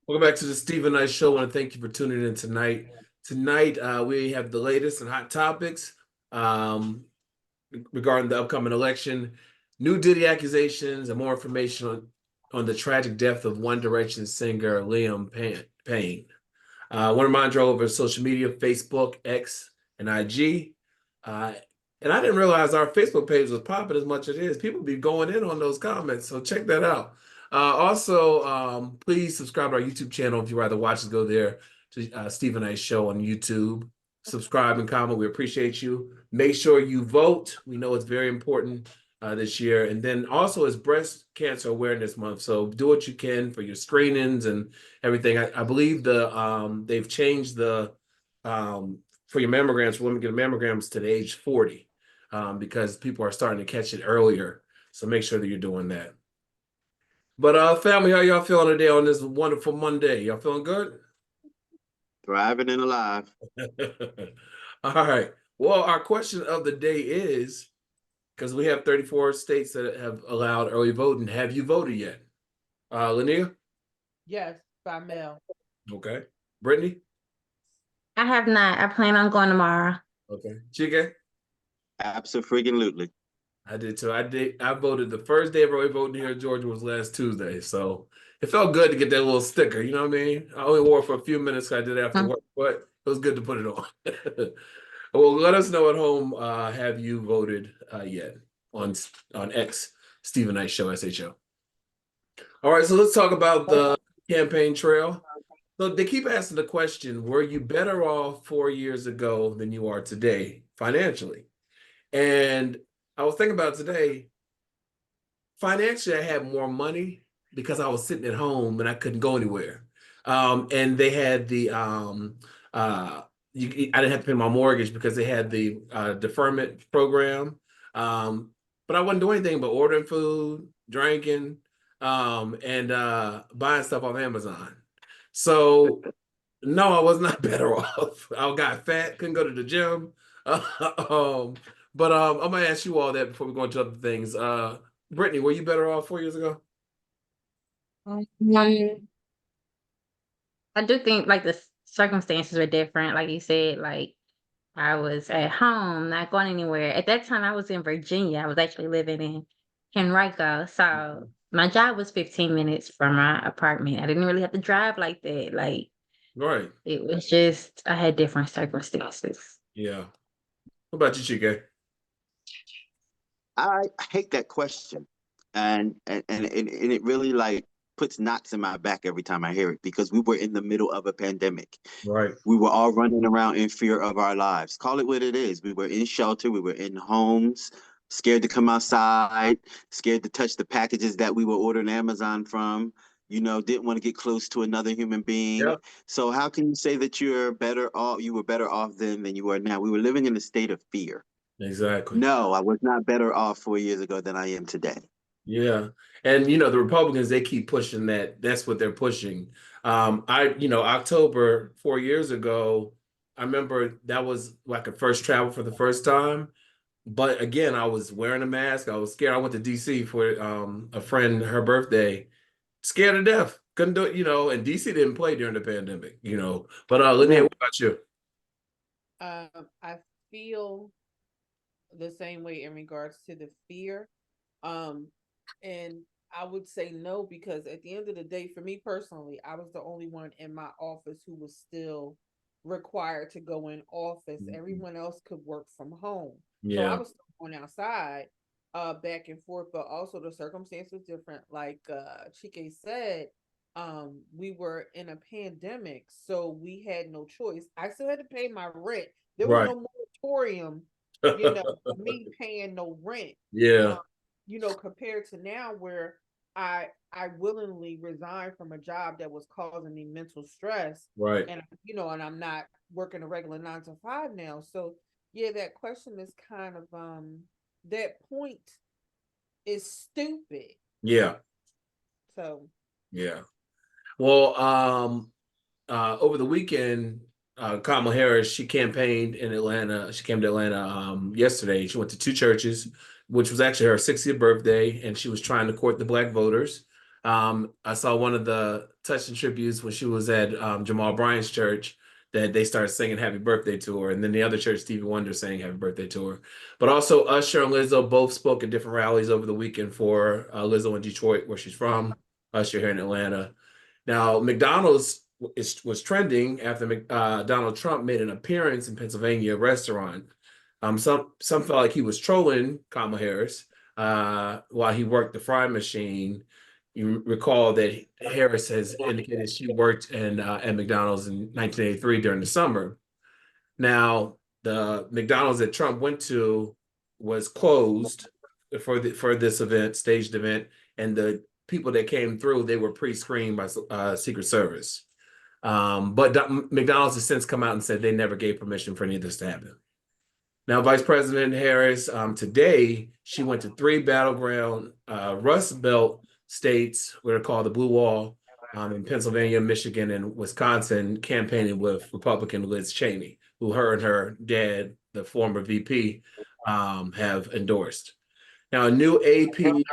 Welcome back to the Stephen Knight Show. I want to thank you for tuning in tonight. Tonight, we have the latest and hot topics regarding the upcoming election, new Diddy accusations, and more information on the tragic death of One Direction singer Liam Payne. I want to remind you all over social media, Facebook, X, and IG. And I didn't realize our Facebook page was popping as much as it is. People be going in on those comments, so check that out. Also, please subscribe to our YouTube channel if you rather watch us. Go there to Stephen A. Show on YouTube. Subscribe and comment. We appreciate you. Make sure you vote. We know it's very important this year. And then also it's Breast Cancer Awareness Month. So do what you can for your screenings and everything. I believe they've changed the for your mammograms, for women getting mammograms to the age 40 because people are starting to catch it earlier. So make sure that you're doing that. But family, how y'all feeling today on this wonderful Monday? Y'all feeling good? Thriving and alive. All right. Well, our question of the day is, because we have 34 states that have allowed early voting, have you voted yet? Linnea? Yes, by mail. Okay. Brittany? I have not. I plan on going tomorrow. Okay. Chike? Absolutely. I did too. I voted the first day of early voting here in Georgia was last Tuesday. So it felt good to get that little sticker. You know what I mean? I only wore it for a few minutes. I did it after work, but it was good to put it on. Well, let us know at home. Have you voted yet on X, Stephen Knight Show, SHO. All right, so let's talk about the campaign trail. So they keep asking the question, were you better off 4 years ago than you are today financially? And I was thinking about today, financially, I had more money because I was sitting at home and I couldn't go anywhere. And they had the, I didn't have to pay my mortgage because they had the deferment program. But I wasn't doing anything but ordering food, drinking, and buying stuff off Amazon. So no, I was not better off. I got fat, couldn't go to the gym. But I'm gonna ask you all that before we go into other things. Brittany, were you better off 4 years ago? I do think like the circumstances were different. Like you said, like I was at home, not going anywhere. At that time, I was in Virginia. I was actually living in Henrico. So my job was 15 minutes from my apartment. I didn't really have to drive like that. Like, Right. it was just, I had different circumstances. Yeah. What about you, Chike? I hate that question, and it really like puts knots in my back every time I hear it, because we were in the middle of a pandemic. Right. We were all running around in fear of our lives. Call it what it is. We were in shelter. We were in homes, scared to come outside, scared to touch the packages that we were ordering Amazon from. You know, didn't want to get close to another human being. Yep. So how can you say that you're better off? You were better off then than you are now. We were living in a state of fear. Exactly. No, I was not better off 4 years ago than I am today. Yeah. And the Republicans, they keep pushing that. That's what they're pushing. October 4 years ago, I remember that was like a first travel for the first time. But again, I was wearing a mask. I was scared. I went to DC for a friend, her birthday, scared to death. Couldn't do it, and DC didn't play during the pandemic, But Linnea, what about you? I feel the same way in regards to the fear. And I would say no, because at the end of the day, for me personally, I was the only one in my office who was still required to go in office. Everyone else could work from home. So I was still going outside, back and forth, but also the circumstance was different. Like Chike said, we were in a pandemic, so we had no choice. I still had to pay my rent. There was no moratorium, me paying no rent. Yeah. Compared to now where I willingly resigned from a job that was causing me mental stress. Right. And and I'm not working a regular 9 to 5 now. So yeah, that question is kind of that point is stupid. Yeah. So yeah. Well, over the weekend, Kamala Harris, she campaigned in Atlanta. She came to Atlanta yesterday. She went to two churches, which was actually her 60th birthday, and she was trying to court the Black voters. I saw one of the touching tributes when she was at Jamal Bryant's church that they started singing happy birthday to her. And then the other church, Stevie Wonder, sang happy birthday to her. But also Usher and Lizzo both spoke at different rallies over the weekend for Lizzo in Detroit, where she's from, Usher here in Atlanta. Now, McDonald's was trending after Donald Trump made an appearance in Pennsylvania restaurant. Some felt like he was trolling Kamala Harris while he worked the frying machine. You recall that Harris has indicated she worked at McDonald's in 1983 during the summer. Now, the McDonald's that Trump went to was closed for this event, staged event, and the people that came through, they were pre-screened by Secret Service. But McDonald's has since come out and said they never gave permission for any of this to happen. Now, Vice President Harris, today, she went to 3 battleground Rust Belt states, what are called the Blue Wall, in Pennsylvania, Michigan, and Wisconsin, campaigning with Republican Liz Cheney, who her and her dad, the former VP, have endorsed. Now, a new AP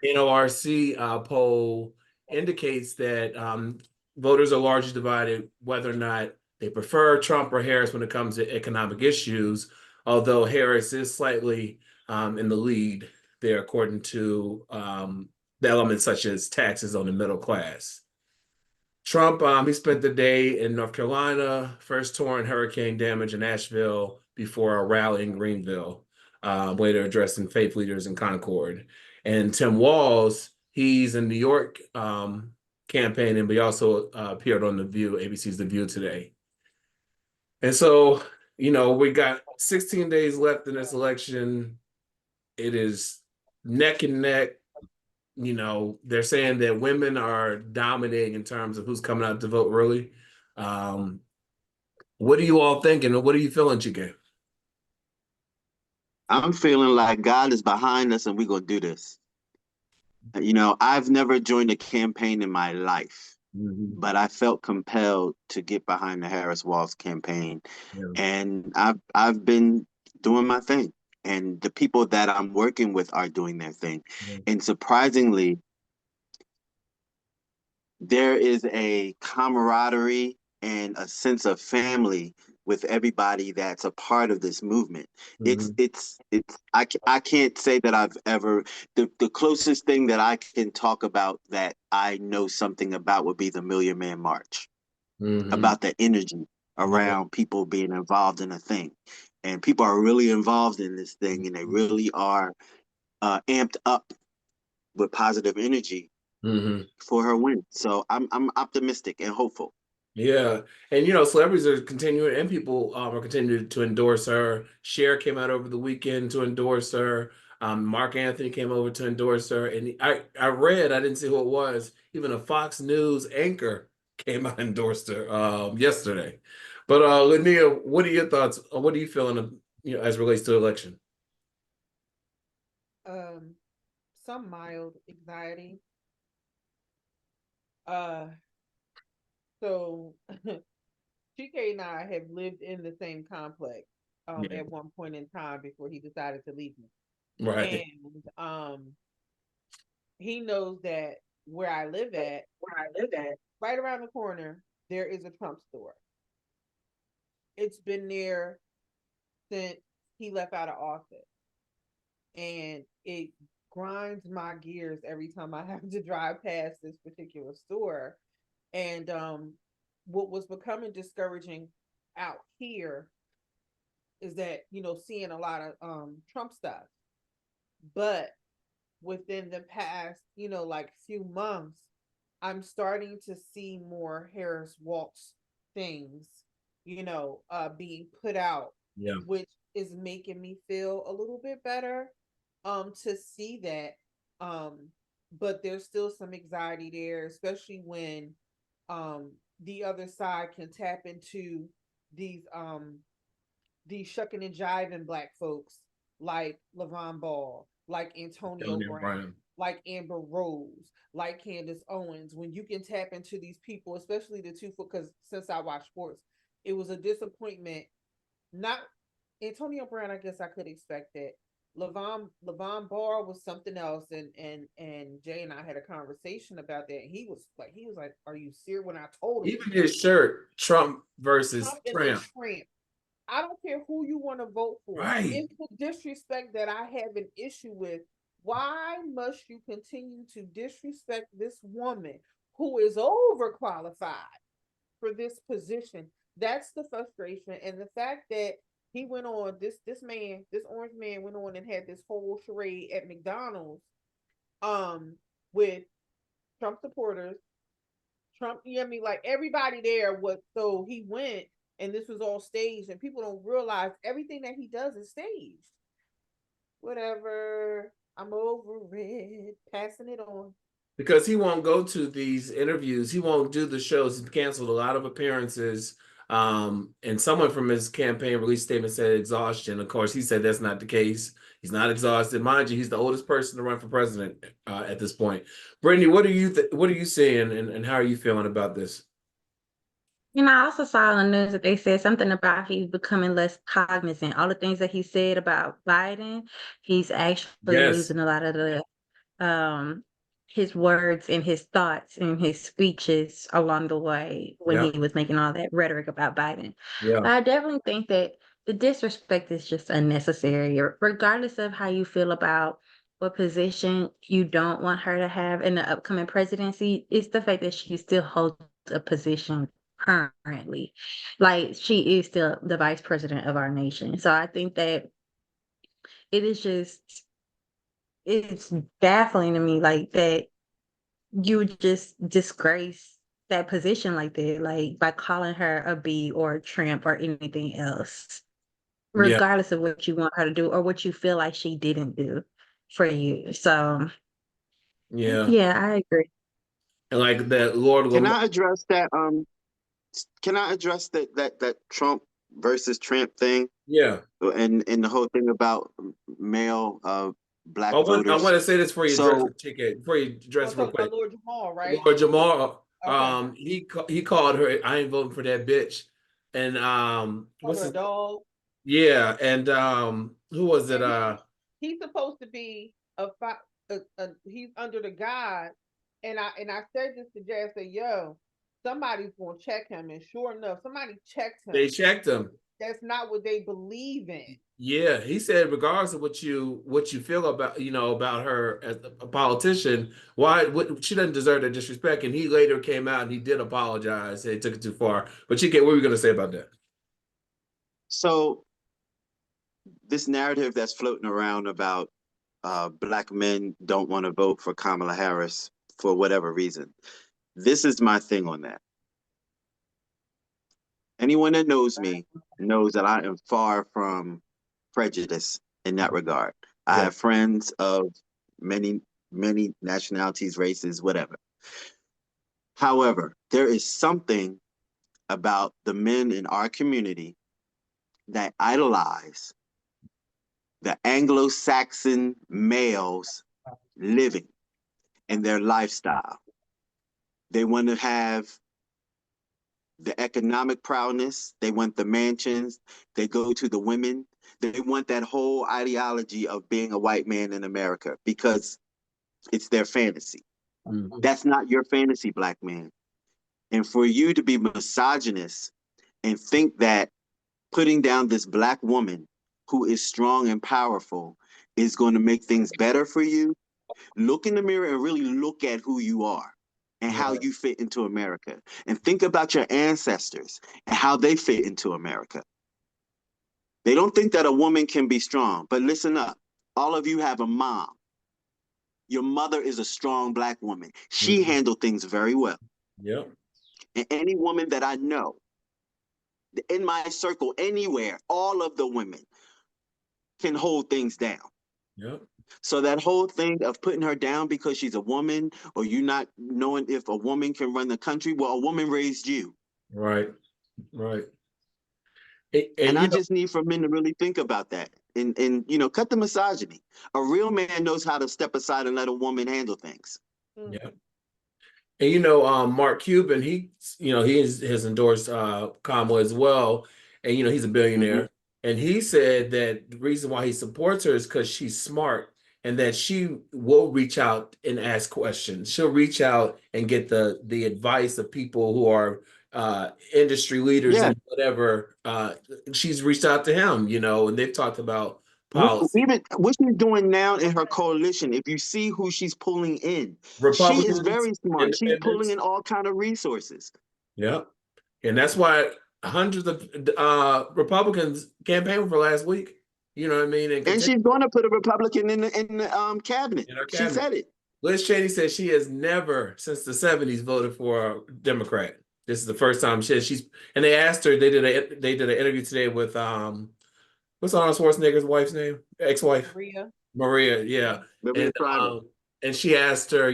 NORC poll indicates that voters are largely divided whether or not they prefer Trump or Harris when it comes to economic issues, although Harris is slightly in the lead there, according to the elements such as taxes on the middle class. Trump, he spent the day in North Carolina, first touring hurricane damage in Asheville before a rally in Greenville, later addressing faith leaders in Concord. And Tim Walz, he's in New York campaigning, but he also appeared on The View, ABC's The View today. And so, we got 16 days left in this election. It is neck and neck. They're saying that women are dominating in terms of who's coming out to vote early. What are you all thinking? What are you feeling, Chike? I'm feeling like God is behind us and we're going to do this. I've never joined a campaign in my life, but I felt compelled to get behind the Harris Walz campaign. Yeah. And I've been doing my thing. And the people that I'm working with are doing their thing. Yeah. And surprisingly, there is a camaraderie and a sense of family with everybody that's a part of this movement. I can't say that I've ever, the closest thing that I can talk about that I know something about would be the Million Man March, about the energy around people being involved in a thing. And people are really involved in this thing, and they really are amped up with positive energy for her win. So I'm optimistic and hopeful. Yeah. And, celebrities are continuing, and people are continuing to endorse her. Cher came out over the weekend to endorse her. Mark Anthony came over to endorse her. And I read, I didn't see who it was, even a Fox News anchor came out and endorsed her yesterday. But Linnea, what are your thoughts? What are you feeling, as it relates to the election? Some mild anxiety. So GK and I have lived in the same complex at one point in time before he decided to leave me. Right. And he knows that where I live at, right around the corner, there is a Trump store. It's been there since he left out of office. And it grinds my gears every time I have to drive past this particular store. And what was becoming discouraging out here is that, seeing a lot of Trump stuff. But within the past, few months, I'm starting to see more Harris Walz things, being put out, which is making me feel a little bit better to see that. But there's still some anxiety there, especially when the other side can tap into these shucking and jiving Black folks like LaVon Ball, like Antonio Brown, like Amber Rose, like Candace Owens. When you can tap into these people, especially the 2 foot, because since I watch sports, it was a disappointment. Not Antonio Brown, I guess I could expect it. Levon Barr was something else, and Jay and I had a conversation about that. And he was like, "Are you serious?" When I told him, Even his shirt, Trump versus Trump and Trump. Trump. I don't care who you want to vote for. Right. It's the disrespect that I have an issue with. Why must you continue to disrespect this woman who is overqualified for this position? That's the frustration, and the fact that he went on this orange man went on and had this whole charade at McDonald's, with Trump supporters. Trump, you know what I mean? Like everybody there was, so he went and this was all staged, and people don't realize everything that he does is staged. Whatever. I'm over it. Passing it on. Because he won't go to these interviews. He won't do the shows. He canceled a lot of appearances. And someone from his campaign release statement said exhaustion. Of course, he said that's not the case. He's not exhausted. Mind you, he's the oldest person to run for president at this point. Brittany, what are you seeing, and how are you feeling about this? I also saw on the news that they said something about he's becoming less cognizant. All the things that he said about Biden, he's actually Yes. losing a lot of the his words and his thoughts and his speeches along the way when Yeah. he was making all that rhetoric about Biden. Yeah. But I definitely think that the disrespect is just unnecessary, regardless of how you feel about what position you don't want her to have in the upcoming presidency. It's the fact that she still holds a position currently. Like, she is still the vice president of our nation. So I think that it is just, it's baffling to me, like, that you would just disgrace that position like that, like by calling her a B or a tramp or anything else, Yeah. regardless of what you want her to do or what you feel like she didn't do for you. So Yeah. I agree. And like that Lord Can Lamar. I address that? Can I address that Trump versus Trump thing, Yeah. and the whole thing about male black I voters? want to say this before you address So the ticket, before you address We're real talking about quick. Lord Jamal, right? Lord Jamal, Okay. he called her, "I ain't voting for that bitch." And what's For a his, dog. yeah, and who was it? And he's supposed to be he's under the God, and I said this to Jay. I said, "Yo, somebody's gonna check him," and sure enough, somebody checked him. They checked him. That's not what they believe in. Yeah, he said, regardless of what you feel about about her as a politician, she doesn't deserve that disrespect. And he later came out and he did apologize. Said he took it too far. But Chike, what were you going to say about that? So this narrative that's floating around about black men don't want to vote for Kamala Harris for whatever reason. This is my thing on that. Anyone that knows me knows that I am far from prejudice in that regard. I have friends of many nationalities, races, whatever. However, there is something about the men in our community that idolize the Anglo-Saxon males living and their lifestyle. They want to have the economic prowess. They want the mansions. They go to the women. They want that whole ideology of being a white man in America because it's their fantasy. Mm-hmm. That's not your fantasy, black man. And for you to be misogynist and think that putting down this black woman who is strong and powerful is going to make things better for you, look in the mirror and really look at who you are and how you fit into America. And think about your ancestors and how they fit into America. They don't think that a woman can be strong, but listen up. All of you have a mom. Your mother is a strong black woman. She handled things very well. Yep. And any woman that I know, in my circle, anywhere, all of the women can hold things down. Yep. So that whole thing of putting her down because she's a woman, or you not knowing if a woman can run the country, well, a woman raised you. Right. Right. And I just need for men to really think about that and cut the misogyny. A real man knows how to step aside and let a woman handle things. Yeah. And Mark Cuban, he has endorsed Kamala as well, and he's a billionaire. And he said that the reason why he supports her is because she's smart and that she will reach out and ask questions. She'll reach out and get the advice of people who are industry leaders Yeah. and whatever. She's reached out to him, and they've talked about policy. Even what she's doing now in her coalition, if you see who she's pulling in, she is Republicans, very smart. She's pulling independents. in all kind of resources. Yeah. And that's why hundreds of Republicans campaigned for last week. You know what I mean? And she's going to put a Republican in the cabinet. In her She cabinet. said it. Liz Cheney said she has never, since the 70s, voted for a Democrat. This is the first time she's. And they asked her. They did an interview today with what's Arnold Schwarzenegger's wife's name? Ex-wife. Maria. Yeah. And she asked her,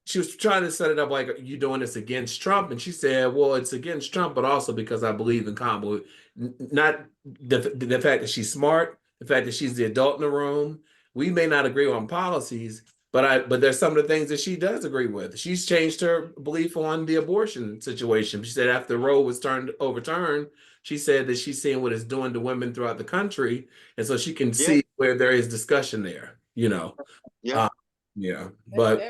she was trying to set it up like, are you doing this against Trump? And she said, well, it's against Trump, but also because I believe in Kamala. Not the fact that she's smart, the fact that she's the adult in the room. We may not agree on policies, but there's some of the things that she does agree with. She's changed her belief on the abortion situation. She said after Roe was overturned, she said that she's seeing what it's doing to women throughout the country. And so she can see where there is discussion there, Yeah. But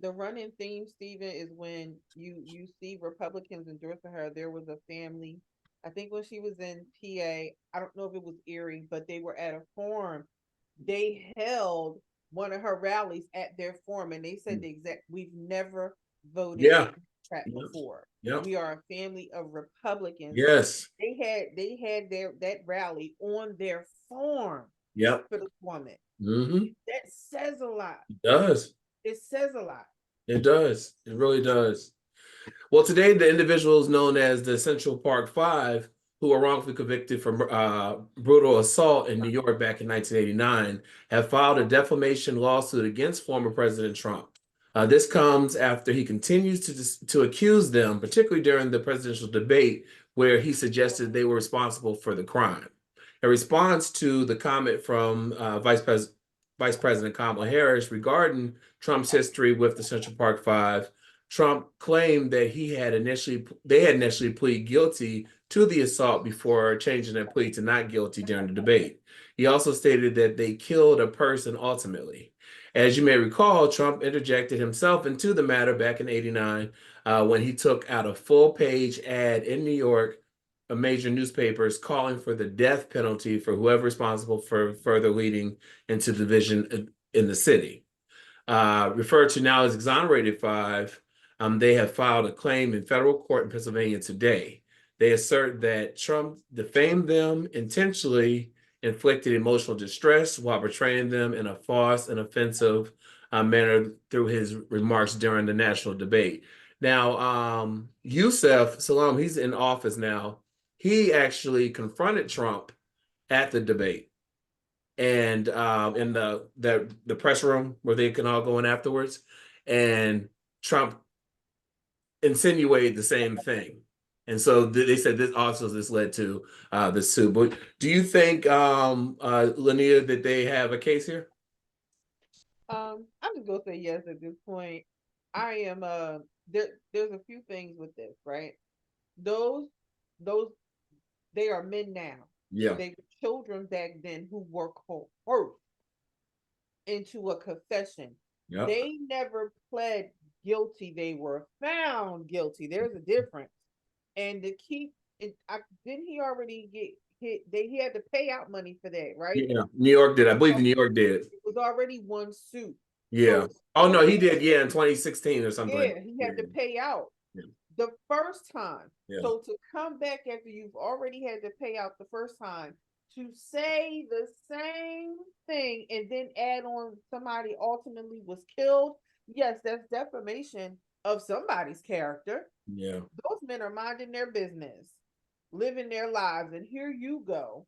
the running theme, Stephen, is when you see Republicans endorsing her. There was a family, I think when she was in PA, I don't know if it was Erie, but they were at a forum. They held one of her rallies at their forum, and they said we've never voted Democrat before. We are a family of Republicans. Yes. They had that rally on their farm. For this woman. Mm-hmm. That says a lot. It does. It says a lot. It does. It really does. Well, today the individuals known as the Central Park Five, who were wrongfully convicted for brutal assault in New York back in 1989, have filed a defamation lawsuit against former President Trump. This comes after he continues to accuse them, particularly during the presidential debate, where he suggested they were responsible for the crime. In response to the comment from Vice President Kamala Harris regarding Trump's history with the Central Park Five, Trump claimed that they had initially pleaded guilty to the assault before changing their plea to not guilty during the debate. He also stated that they killed a person ultimately. As you may recall, Trump interjected himself into the matter back in '89 when he took out a full-page ad in New York, major newspapers, calling for the death penalty for whoever responsible for further leading into division in the city. Referred to now as Exonerated Five, they have filed a claim in federal court in Pennsylvania today. They assert that Trump defamed them, intentionally inflicted emotional distress while portraying them in a false and offensive manner through his remarks during the national debate. Now, Yusef Salaam, he's in office now. He actually confronted Trump at the debate and in the press room where they can all go in afterwards. And Trump insinuated the same thing. And so they said this led to the suit. But do you think, Linnea, that they have a case here? I'm just gonna say yes at this point. I am there's a few things with this, right? Those they are men now. Yeah. They were children back then who were coerced into a confession. Yep. They never pled guilty. They were found guilty. There's a difference. And to keep it, didn't he already get hit? He had to pay out money for that, right? Yeah, New York did. I believe New York did. It was already one suit. Yeah. So, no, he did. Yeah, in 2016 or something. Yeah, he had to pay out the first time. Yeah. So to come back after you've already had to pay out the first time to say the same thing and then add on somebody ultimately was killed. Yes, that's defamation of somebody's character. Yeah. Those men are minding their business, living their lives, and here you go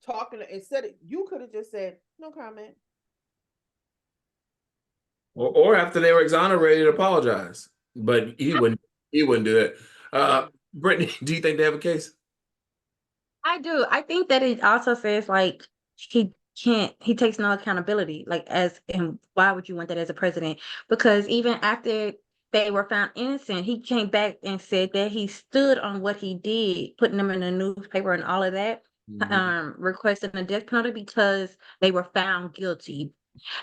talking. Instead of, you could have just said no comment. Or after they were exonerated, apologize. But he wouldn't do it. Brittany, do you think they have a case? I do. I think that it also says like he takes no accountability. Like, and why would you want that as a president? Because even after they were found innocent, he came back and said that he stood on what he did, putting them in the newspaper and all of that. requesting the death penalty because they were found guilty.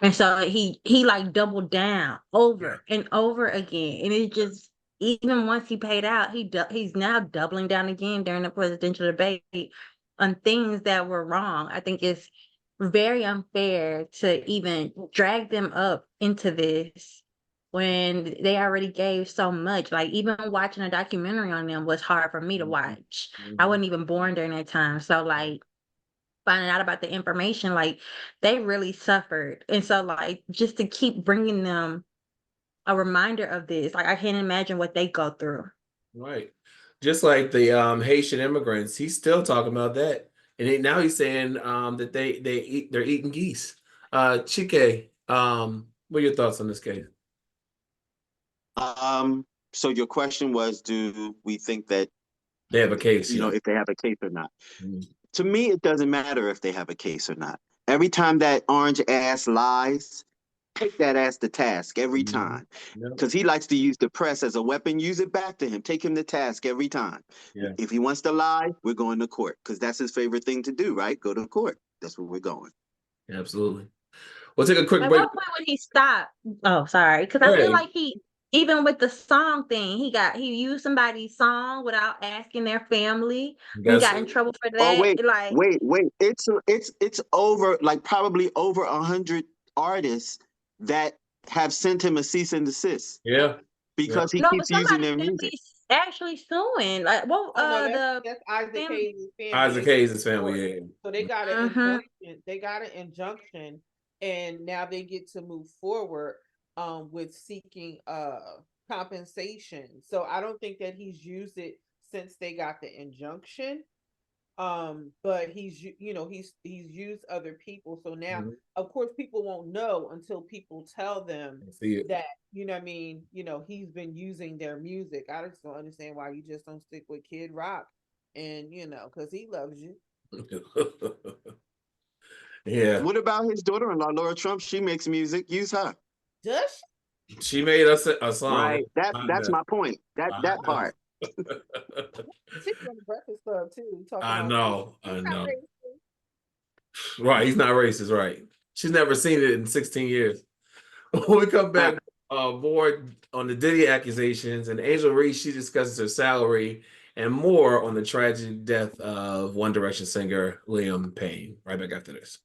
And so he like doubled down over and over again. And it just, even once he paid out, he's now doubling down again during the presidential debate on things that were wrong. I think it's very unfair to even drag them up into this when they already gave so much. Like, even watching a documentary on them was hard for me to watch. I wasn't even born during that time. So like, finding out about the information, like, they really suffered. And so like, just to keep bringing them a reminder of this, like, I can't imagine what they go through. Right. Just like the Haitian immigrants, he's still talking about that. And now he's saying that they're eating geese. Chike, what are your thoughts on this case? So your question was, do we think that They have a case, if they have a case or not? Mhm. To me, it doesn't matter if they have a case or not. Every time that orange ass lies, take that ass to task every time. Yep. Because he likes to use the press as a weapon. Use it back to him. Take him to task every time. Yeah. If he wants to lie, we're going to court because that's his favorite thing to do, right? Go to court. That's where we're going. Absolutely. We'll take a quick At break. what point would he stop? Oh, sorry. Because I feel Hey. like even with the song thing, he used somebody's song without asking their family. He got in trouble for that. Oh, wait, Like, wait. It's over, like probably over 100 artists that have sent him a cease and desist. Yeah. Because he no, but keeps using somebody's their family music. is actually suing. Like, well, Oh no, the that's Isaac family. Hayes' family. Isaac Hayes' family, yeah. So they got an Mhm. injunction. They got an injunction, and now they get to move forward with seeking compensation. So I don't think that he's used it since they got the injunction. But he's used other people. So now, Mhm. of course, people won't know until people tell them See it. that, what I mean, he's been using their music. I just don't understand why you just don't stick with Kid Rock, and because he loves you. Yeah. What about his daughter-in-law, Laura Trump? She makes music. Use her. Does She made us a song. Right. That's my point. That part. she's on the Breakfast Club too? Talking I about know. Right, he's not racist, right? She's never seen it in 16 years. When we come back, more on the Diddy accusations, and Angel Reese, she discusses her salary and more on the tragic death of One Direction singer Liam Payne. Right back after this.